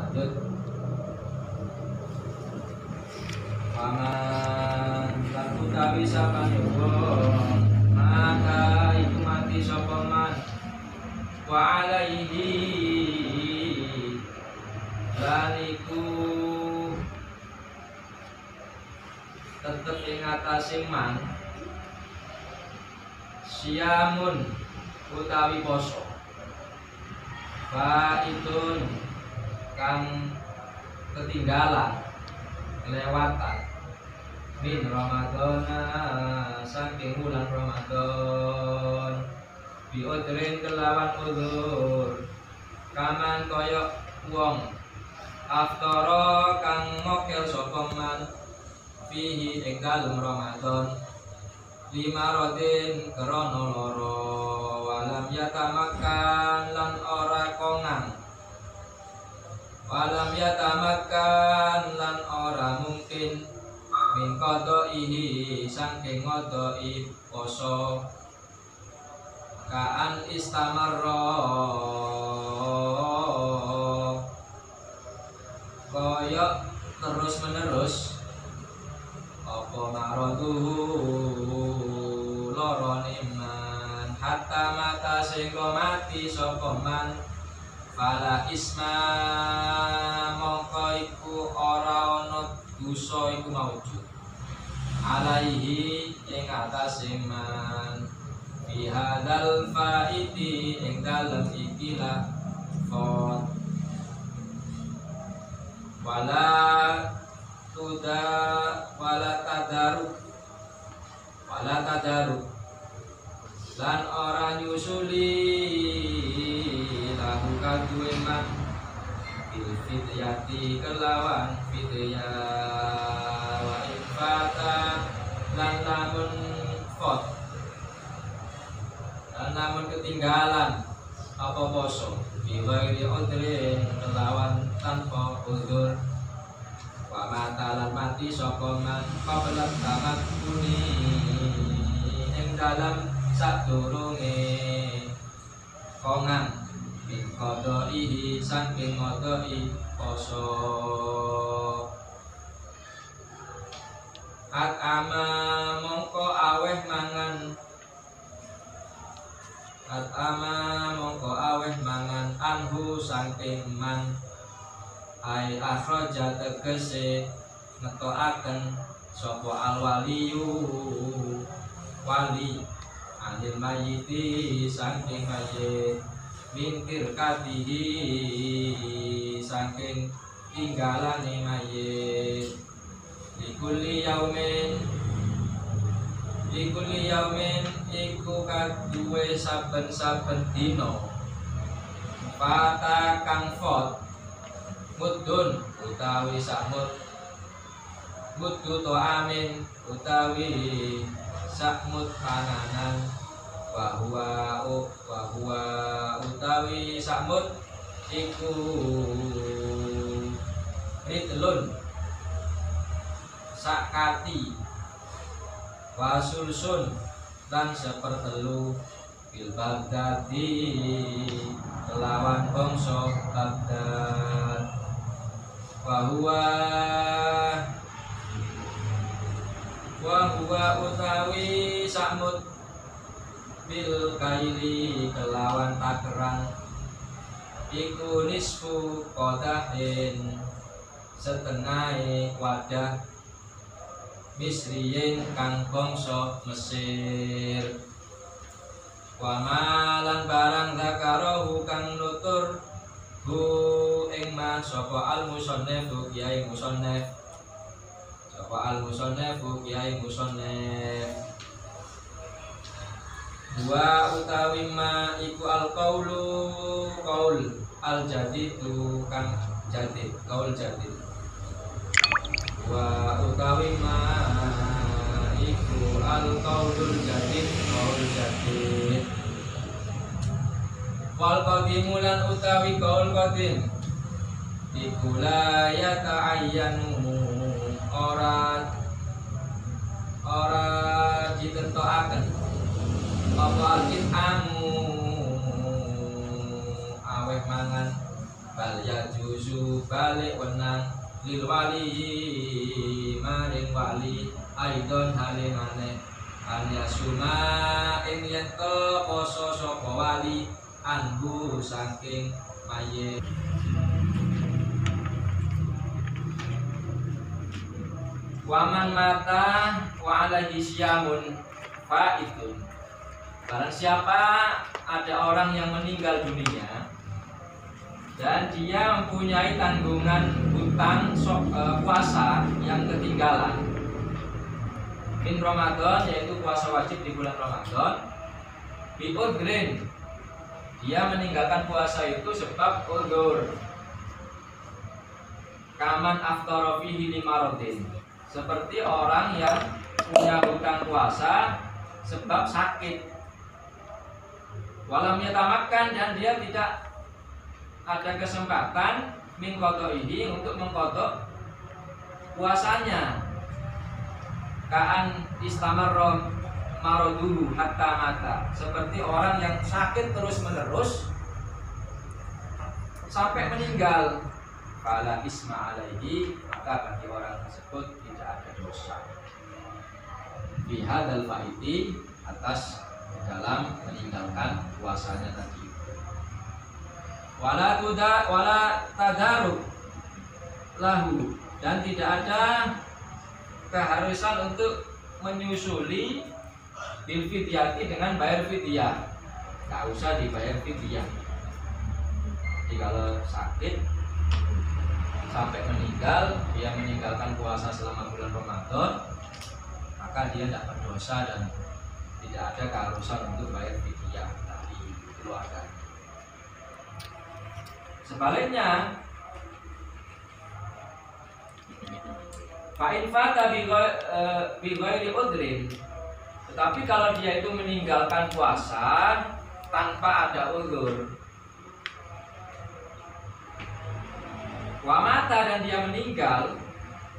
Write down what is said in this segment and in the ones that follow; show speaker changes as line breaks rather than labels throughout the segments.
lanjut. Paman lan utawi sapanyoga maka iku mati sapa man wa alaihi lan iku tetep ing atase man siamun utawi poso faidun kang ketinggalan kelewatan min Ramadan saking bulan Ramadan biudrin kelawan udzur kaman koyok wong aftara kang ngokel sapa man fihi ing dalem Ramadan lima rodin krana lara walam yatamakan lan ora kongang walam yatamakan lan ora mungkin min qadaihi saking ngodoi poso kaan istamarra koyok terus menerus apa maroduhu lorone man hatta mata sehingga mati sapa man fala isma mongko iku ora ana dosa iku maujud alaihi ing atase man bihadzal faidi ing dalem ikilah fot wala tadaru lan ora nyusuli lahu kaduwe man bil fidyati kelawan fidya wa infata lan lamun fot dan namun ketinggalan apa poso biwairi udrin kelawan tanpa udzur wa matalan mati sapa man qabla tamat kuni ing dalam sadurunge kongang min qadaihi saking ngodoi poso at'ama mongko aweh mangan anhu saking man ai akhraja tegese ngetoaken sapa alwaliyu wali anil mayiti saking mayit mintir katihi saking tinggalane mayit likulli yaumin iku kaduwe saben-saben dina fata kang fot mudun utawi sakmud muddu to amin utawi sakmud panganan wa huwa utawi sakmud iku ritlun sakati wa sulsun dan sepertelu bil Baghdadi kelawan bangsa Baghdad wa huwa utawi sakmud bil kaili kelawan takeran iku nisfu qadahin setengah wadah misriyin kang bangsa Mesir wa malan barang zakarahu kang nutur hu ing ma sapa al musannaf kiai musannaf wa utawi ma iku al qaul al jadidu kang jadid qaul jadid wa utawi ma iku al qaulul jadid qaul jadid wal qadimu lan utawi qaul qadim iku la yata'ayyanu ora ditentokaken apa al-qit'amu aweh mangan bal yajuzu balik wenang lil wali maring wali aidon halimane anyasuma ing yen poso sapa wali anhu saking mayit. Waman mata wa alaihi syamun faidun. Barang siapa ada orang yang meninggal dunia dan dia mempunyai tanggungan hutang puasa yang ketinggalan min Ramadan, yaitu puasa wajib di bulan Ramadan, biudrin, dia meninggalkan puasa itu sebab udzur, kaman aftara fihi limaradin, seperti orang yang punya hutang puasa sebab sakit, walam yatamakkan, dan dia tidak ada kesempatan min qadaihi untuk mengqadha puasanya, kaan istamarra maraduhu hatta mata, seperti orang yang sakit terus menerus sampai meninggal, fala isma alaihi, maka bagi orang tersebut tidak ada dosa bihadzal faiti, atas dalam meninggalkan puasanya tadi. Wala tadaruk lahu, dan tidak ada keharusan untuk menyusuli bil fidyati dengan bayar fidyah, nggak usah dibayar fidyah. Jadi kalau sakit sampai meninggal, dia meninggalkan puasa selama bulan Ramadan, maka dia tidak berdosa dan tidak ada keharusan untuk bayar fidyah dari keluarga. Sebaliknya, fa'in fata bi ghairi udrin, tetapi kalau dia itu meninggalkan puasa tanpa ada udzur, wa mata, dan dia meninggal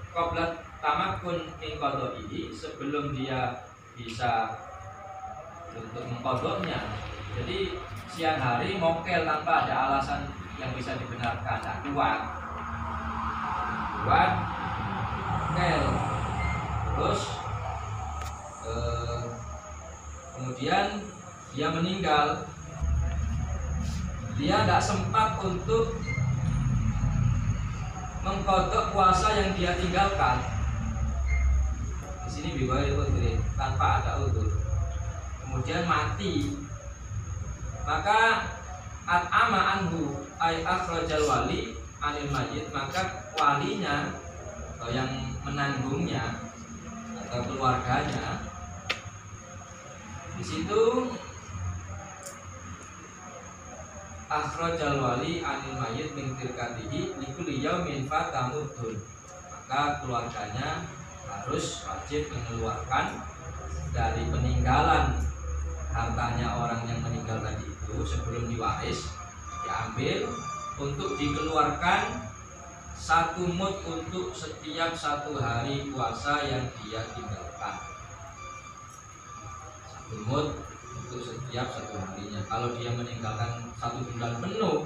qabla tamakkun min qadaihi, sebelum dia bisa untuk mengqadhanya. Jadi siang hari mokel tanpa ada alasan yang bisa dibenarkan, tak kuat mokel, terus kemudian dia meninggal, dia tidak sempat untuk mengqadha puasa yang dia tinggalkan. Di sini bighairi udhrin, tanpa ada udzur, kemudian mati, maka at'ama anhu ay akhrajal wali anil mayyit, maka walinya atau yang menanggungnya atau keluarganya di situ akhrajal wali anil mayyit min tirkatihi likulli yaumin fatamudun, maka keluarganya harus wajib mengeluarkan dari peninggalan hartanya orang yang meninggal tadi itu sebelum diwaris, diambil untuk dikeluarkan 1 mud untuk setiap 1 hari puasa yang dia tinggalkan. 1 mud untuk setiap 1 harinya. Kalau dia meninggalkan 1 bulan penuh,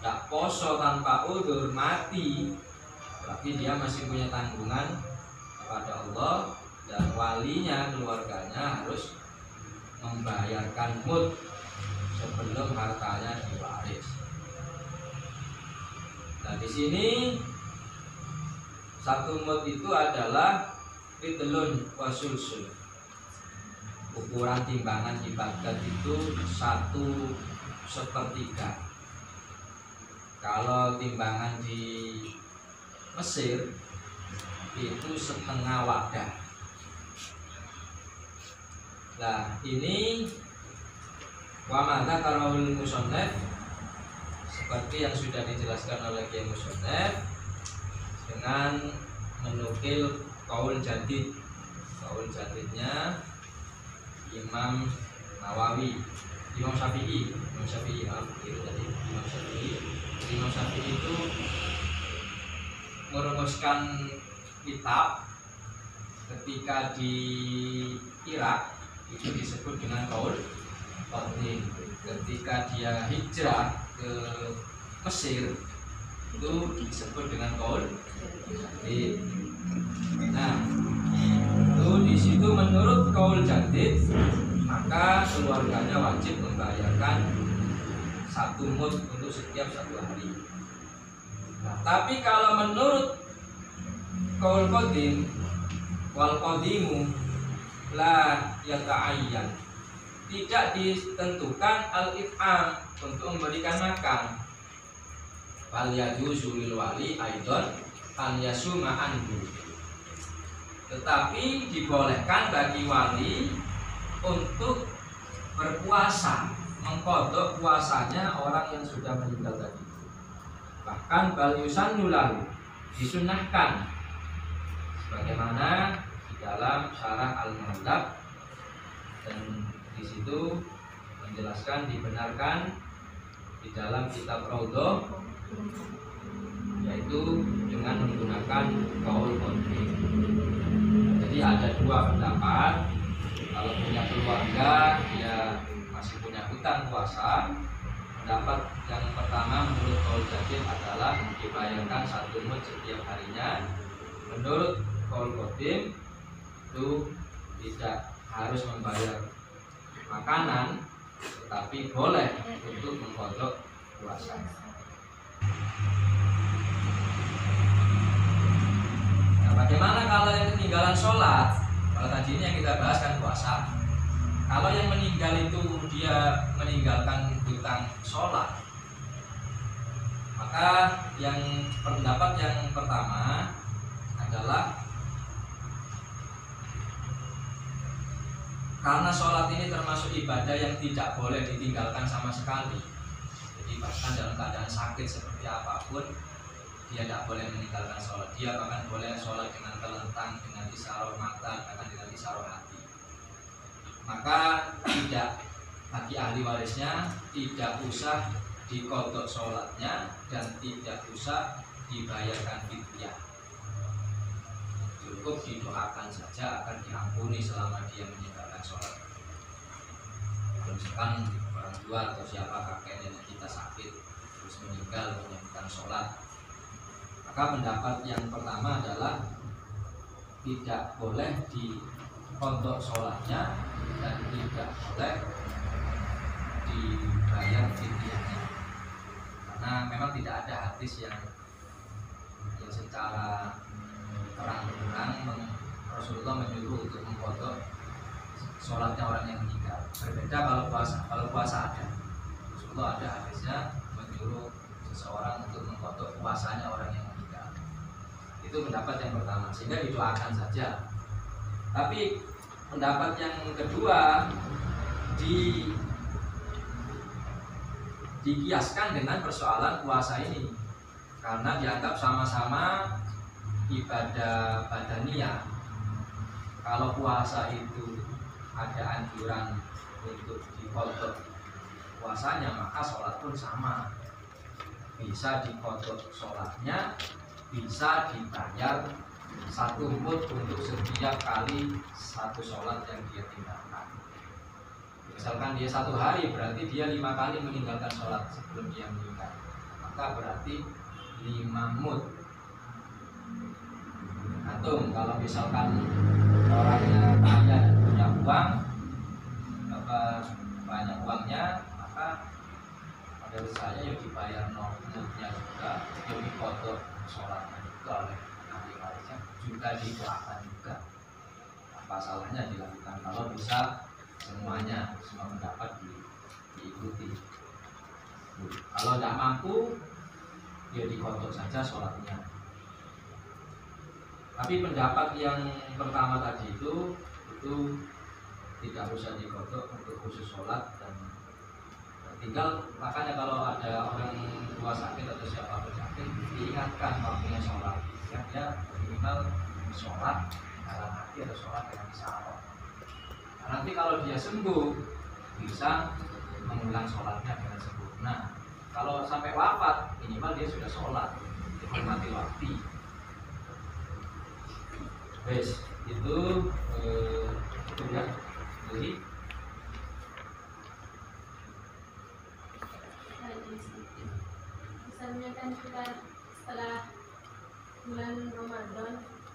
tidak poso tanpa udzur, mati, berarti dia masih punya tanggungan kepada Allah, dan walinya, keluarganya harus membayarkan mud sebelum hartanya diwaris. Nah, di sini 1 mud itu adalah fitlun wasulsul. Ukuran timbangan di Baghdad itu 1/3. Kalau timbangan di Mesir itu 1/2 wadah. Nah, ini wa madza karawul musannaf, seperti yang sudah dijelaskan oleh Kiai Musannaf dengan menukil qaul jadid. Qaul jadidnya Imam Nawawi, Imam Syafi'i itu merumuskan kitab ketika di Irak itu disebut dengan qaul qadim. Ketika dia hijrah ke Mesir itu disebut dengan qaul jadid. Nah, itu di situ menurut qaul jadid maka keluarganya wajib membayarkan 1 mud untuk setiap 1 hari. Nah, tapi kalau menurut qaul qadim wal qadimu la yata'ayyan, tidak ditentukan al-it'am untuk memberikan makan. Wal yajuzu lil wali aidon an yasuma anhu, tetapi dibolehkan bagi wali untuk berpuasa, mengqadha puasanya orang yang sudah meninggal tadi. Bahkan bal yusannu lahu, disunnahkan sebagaimana di dalam syarah Al-Muhallab, dan di situ menjelaskan dibenarkan di dalam kitab Raudhah, yaitu dengan menggunakan qaul qadim. Jadi ada 2 pendapat. Kalau punya keluarga dia masih punya hutang puasa, pendapat yang pertama menurut qaul jadid adalah dibayarkan 1 mud setiap harinya. Menurut qaul qadim itu tidak harus membayar makanan, tetapi boleh untuk mengqadha puasa. Nah, bagaimana kalau yang ketinggalan sholat? Kalau tadi ini yang kita bahas kan puasa. Kalau yang meninggal itu dia meninggalkan hutang sholat, maka yang pendapat yang pertama adalah karena sholat ini termasuk ibadah yang tidak boleh ditinggalkan sama sekali. Jadi bahkan dalam keadaan sakit seperti apapun dia tidak boleh meninggalkan sholat. Dia bahkan boleh sholat dengan telentang, dengan isyarat mata, bahkan dengan isyarat hati. Maka tidak, bagi ahli warisnya tidak usah diqadha sholatnya dan tidak usah dibayarkan fidyah. Cukup didoakan saja akan diampuni selama dia meninggalkan sholat. Kalau misalkan orang tua atau siapa kakek nenek kita sakit terus meninggal meninggalkan sholat, maka pendapat yang pertama adalah tidak boleh diqadha sholatnya dan tidak boleh dibayar fidyahnya, karena memang tidak ada hadis yang secara terang-terang Rasulullah menyuruh untuk mengqadha sholatnya orang yang meninggal. Berbeda kalau puasa. Kalau puasa ada, Rasulullah ada hadisnya menyuruh seseorang untuk mengqadha puasanya orang yang meninggal. Itu pendapat yang pertama, sehingga didoakan saja. Tapi pendapat yang kedua dikiaskan dengan persoalan puasa ini, karena dianggap sama-sama ibadah badaniyah. Kalau puasa itu ada anjuran untuk diqadha puasanya, maka sholat pun sama, bisa diqadha sholatnya, bisa dibayar 1 mud untuk setiap kali 1 sholat yang dia tinggalkan. Misalkan dia 1 hari, berarti dia 5 kali meninggalkan sholat sebelum dia meninggal, maka berarti 5 mud. Antum kalau misalkan orangnya kaya dan punya uang, banyak uangnya, maka menurut saya ya dibayar mudnya juga, ya diqadha sholatnya juga oleh ahli warisnya, juga didoakan juga. Apa salahnya dilakukan kalau bisa semuanya, semua pendapat diikuti. Kalau tidak mampu, ya diqadha saja sholatnya. Tapi pendapat yang pertama tadi itu tidak usah diqadha untuk khusus sholat, dan tinggal makanya kalau ada orang tua sakit atau siapapun sakit, diingatkan waktunya sholat, ya dia minimal sholat dalam hati atau sholat dengan isyarat. Nah, nanti kalau dia sembuh bisa mengulang sholatnya dengan sempurna. Kalau sampai wafat minimal dia sudah sholat, dihormati waktu. Wes, itu ya. Jadi
bisa ketika setelah bulan Ramadan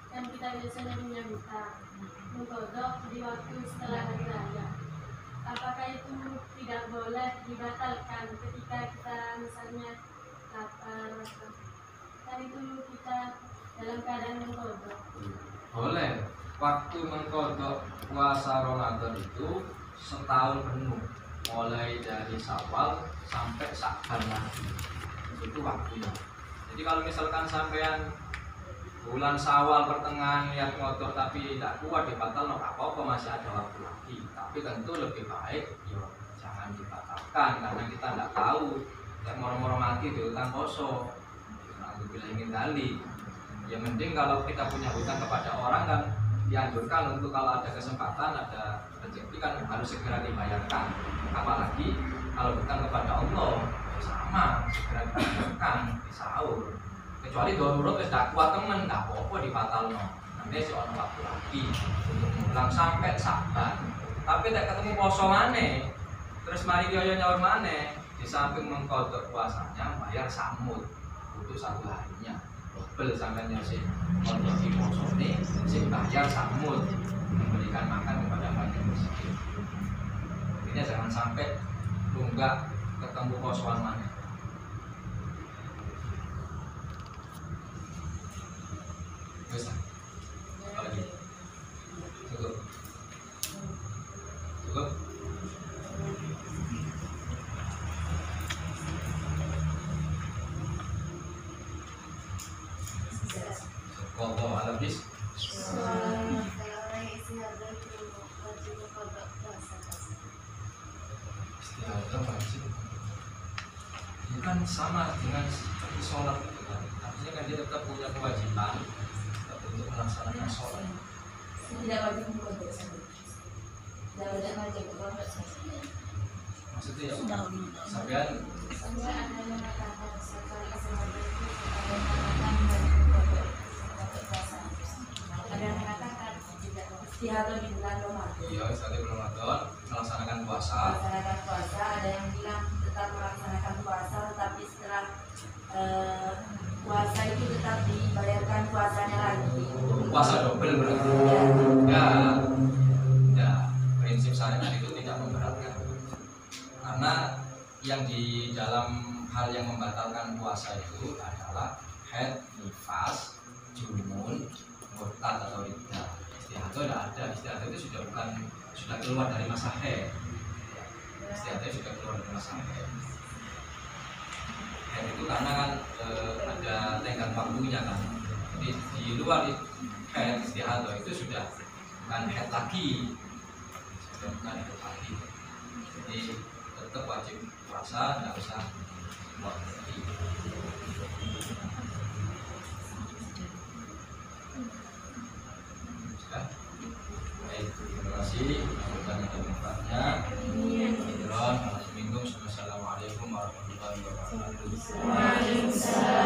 kan kita biasanya punya hutang mengkodok di waktu setelah hari raya. Apakah itu tidak boleh dibatalkan ketika kita misalnya lapar? Kan itu kita dalam keadaan mengkodok.
Boleh. Waktu mengkodok puasa Ramadan itu setahun penuh, mulai dari Syawal sampai Sya'ban lagi. Itu waktunya. Jadi kalau misalkan sampean bulan Syawal pertengahan niat ngotor tapi tidak kuat dibatal, no apa-apa, masih ada waktu lagi. Tapi tentu lebih baik jangan dibatalkan karena kita tidak tahu. Yang moro-moro mati di hutang poso, bila ingin kali. Ya mending kalau kita punya hutang kepada orang kan dianjurkan untuk kalau ada kesempatan, ada rezeki kan harus segera dibayarkan. Apalagi kalau hutang kepada Allah sama segera dibayarkan di sahur. Kecuali darurat wis dak kuat temen, ndak apa-apa dibatalno. Nanti si ono waktu lagi untuk ngulang sampai Sya'ban. Tapi tak ketemu poso maneh. Terus mari kaya nyaur maneh, di samping mengkodok puasanya bayar samut untuk satu harinya. Dobel sampeyan sing ngodoki posone, sing bayar samut memberikan makan kepada fakir miskin. Ini jangan sampai lunggak ketemu posoan maneh. Bisa. Lagi. Cukup. Cukup. Kok habis? Istiadah wajib. Itu kan sama dengan seperti sholat itu kan. Artinya kan dia tetap punya kewajiban untuk melaksanakan sholat.
Tidak wajib mengkodok sendiri. Tidak wajib mengkodok sendiri.
Maksudnya ya, sampean
Sampai ada yang mengatakan sekali sengaja itu ada yang mengatakan tidak
Istihadah di bulan Ramadan.
iya sekali bulan Ramadan melaksanakan puasa.
Melaksanakan puasa, ada yang bilang tetap melaksanakan puasa, tetapi setelah puasa itu tetap dibayarkan puasanya lagi.
Puasa double berarti. Ya, prinsip syariat itu tidak memberatkan. Karena yang di dalam hal yang membatalkan puasa itu adalah haid, nifas, junun, murtad atau riddah. Istiadah tidak ada. Istiadah itu sudah keluar dari masa haid. Istiadah sudah keluar dari masa haid. Haid itu karena kan ada tenggat waktunya kan. Jadi di luar haid istiadah itu sudah bukan haid lagi. Sudah bukan haid lagi. Jadi tetap wajib puasa, tidak usah buat berhenti. Sudah? Baik, terima kasih. Mudah-mudahan ada manfaatnya. Assalamualaikum warahmatullahi wabarakatuh.
Waalaikumsalam.